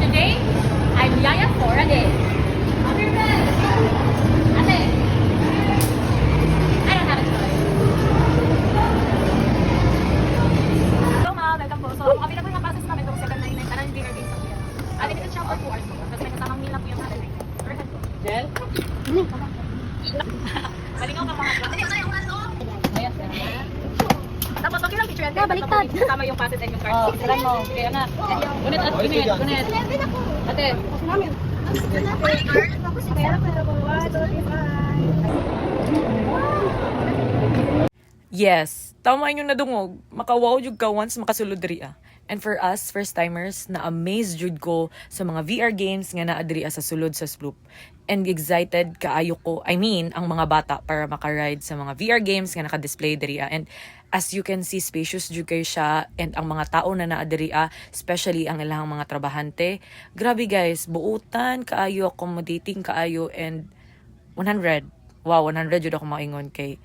today, I'm Yaya for a day. Ate, I don't have a choice. Hello ma, welcome po. So, ang available na passes namin itong 799 tanan dinner games ang yan. Limited siya for 2 hours po. Tapos may kasamang meal na po yung 799. Perfect po. Jel? Malingaw ka mga class. Ayan. Tapos okay lang picture yan. Baliktad. Kasama yung passes and yung card. Oh, salam mo. Kaya nga. Gunit at gunit. Gunit. Ate. Yes, tama yung nadungog. Makawaw jud ka once makasulod diri ah. And for us, first-timers, na-amaze jud ko sa mga VR games nga naa diri sa sulod sa Sploop. And excited kaayo ko, ang mga bata para makaride sa mga VR games nga naka-display diri ah. And as you can see, spacious jud kayo siya. And ang mga tao na naa diri ah, especially ang ilang mga trabahante. Grabe guys, buutan kaayo, accommodating kaayo, and 100. Wow, 100 jud ako maingon kay.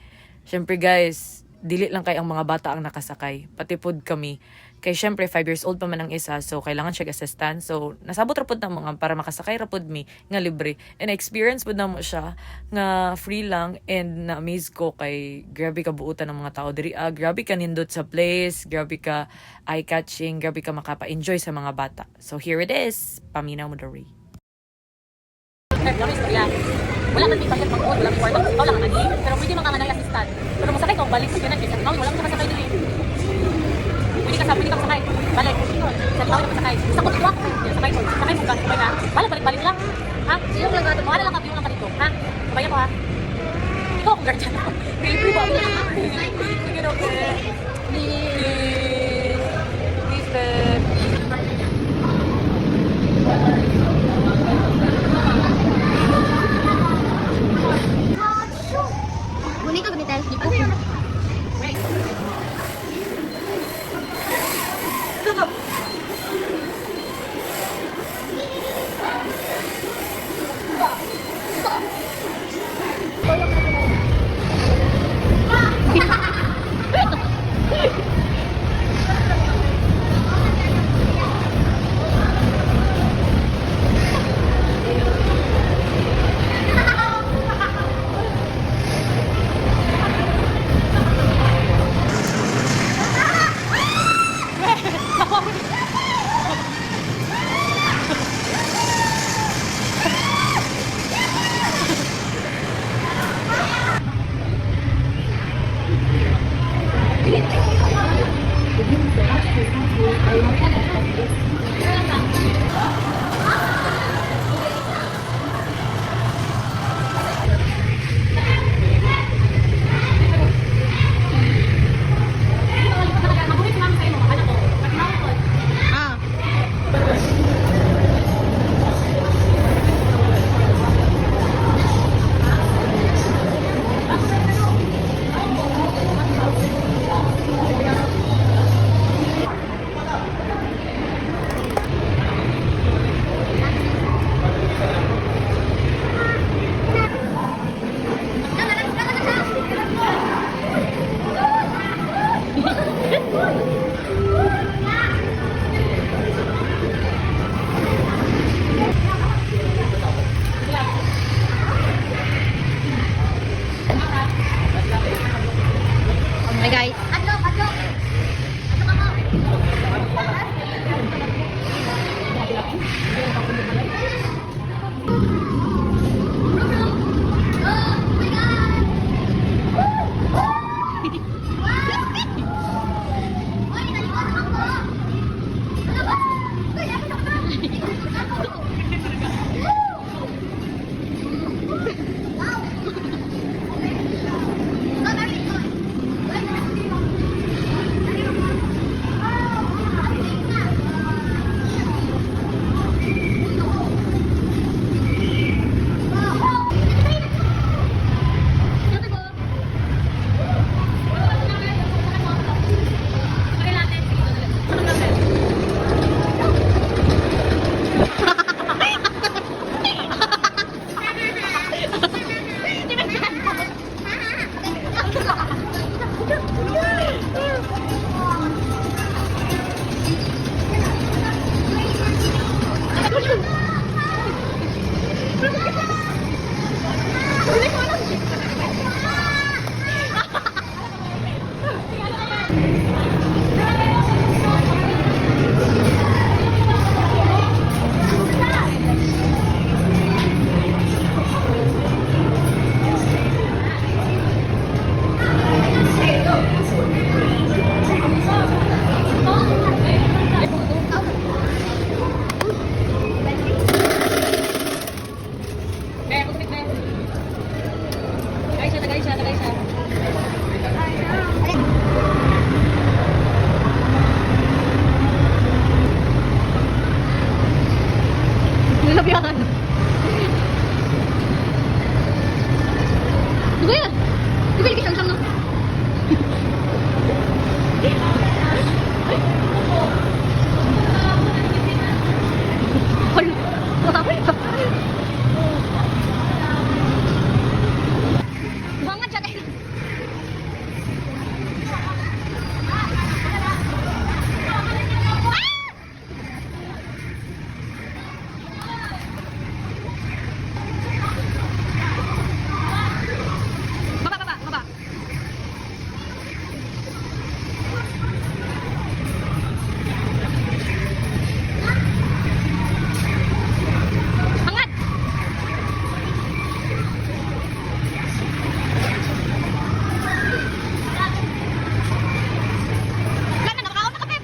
Syempre guys, dili lang kay ang mga bata ang nakasakay. Pati pod kami. Kay syempre 5 years old pa man ang isa, so kailangan siya assistant. So nasabot ra pod na mga para makasakay ra pod mi nga libre. And experience pod na mo siya nga free lang, and na-amaze ko kay grabe ka buutan ng mga tao diri. Grabe ka nindot sa place, grabe ka eye-catching, grabe ka makapa-enjoy sa mga bata. So here it is, paminaw mo diri. Wala kang tipahin pag-uod, wala kang kwarta, ikaw lang ang nani. Pero pwede makamanay assistant. Pero masakay ka, balik ka na, kasi ikaw, wala kang masakay dili. Pwede ka masakay, balik. Sa ikaw yung masakay. Sa kutwa, sakay mo ka, sabay na. Balik lang. Ha? Sino lang gato? Wala lang ka dito. Ha? Sabay ako ha? Ikaw akong guardian ako. Really, ba? Sige, okay. Please, babe. Bonito gunita el tipo. Hi guys. Yan. Di ba yan? Di ba yung isang no? Bangat siya kayo. Baba. Angat! Wala na, nakakaon na ka, Pep!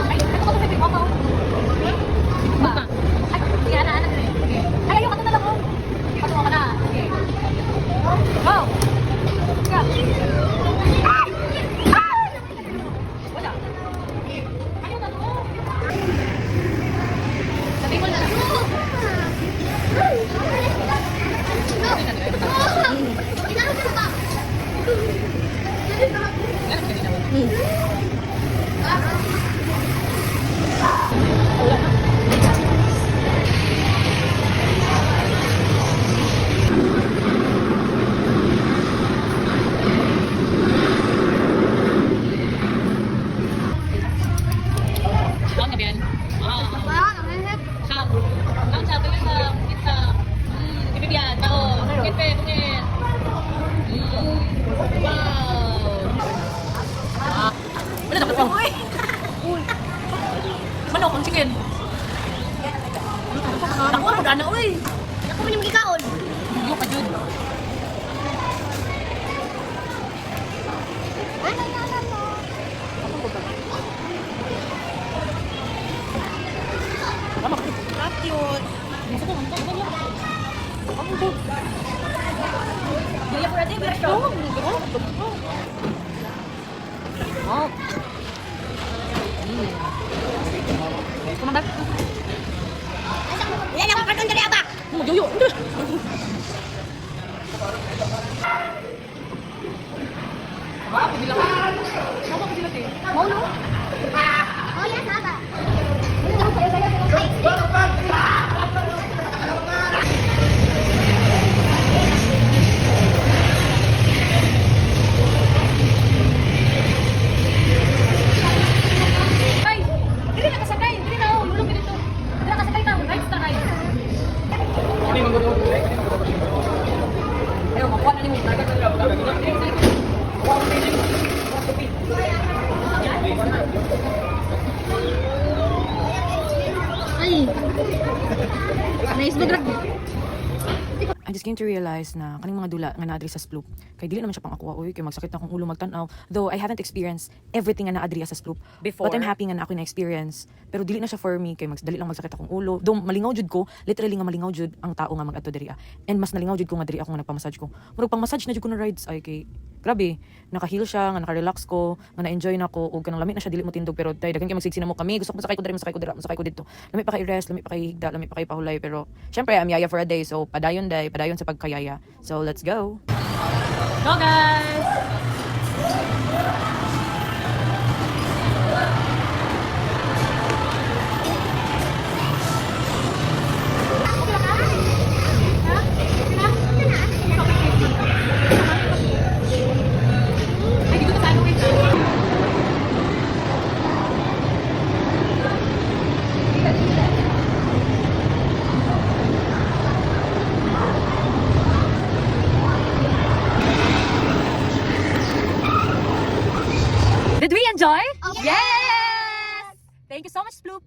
Ay, ito ko sa mo. Ba? Ay, sige, ana. Ay, ayoko na lang oh. Patuwa ka na. Sige. Go! Go! Wala. Ayaw na to. Sabi mo na lang. Doon ka bien. Ang sabi ko sa pizza. Bibiyan, tao. Kipe, bungin. Wow. Wala dapat mo. Manok, ang chicken. Naku, ako na uy. Ako mo ni magikaon. Yung ka, Jude. Yan ako karton dari apa? Yuyo. Mau no? Oh ya, sama. Ay, dili na kasakay. Dili na, oh. Mulong dito. Dili na kasakay na. Rides na rides. Ayaw, makuha na ni mo. Ay. Nice mag I just came to realize na kaning mga dula nga naadri sa sploop kay dili naman siya pang ako kay magsakit na akong ulo magtan-aw, though I haven't experienced everything nga naadri sa sploop Before? but I'm happy nga na ako na experience, pero dili na siya for me kay dali lang magsakit akong ulo, though malingaw jud ko, literally nga malingaw jud ang tao nga mag-adto diri and mas nalingaw jud ko nga diri ako nga nagpa-massage ko, murag pang-massage na jud ko na rides ay kay grabe, naka-heal siya, nga naka-relax ko, nga na-enjoy na ko, ug kanang lami na siya dili mo tindog, pero tay daghan kay magsigsina mo kami, gusto ko masakay ko diri, masakay ko dito. Lami pa kay rest, lami pa kay higda, lami pa kay pahulay, pero syempre I'm yaya for a day, so padayon sa pagkayaya. So let's go. Go guys! Ay, dito ka sa ano guys? Did we enjoy? Yes! Thank you so much, Sploop.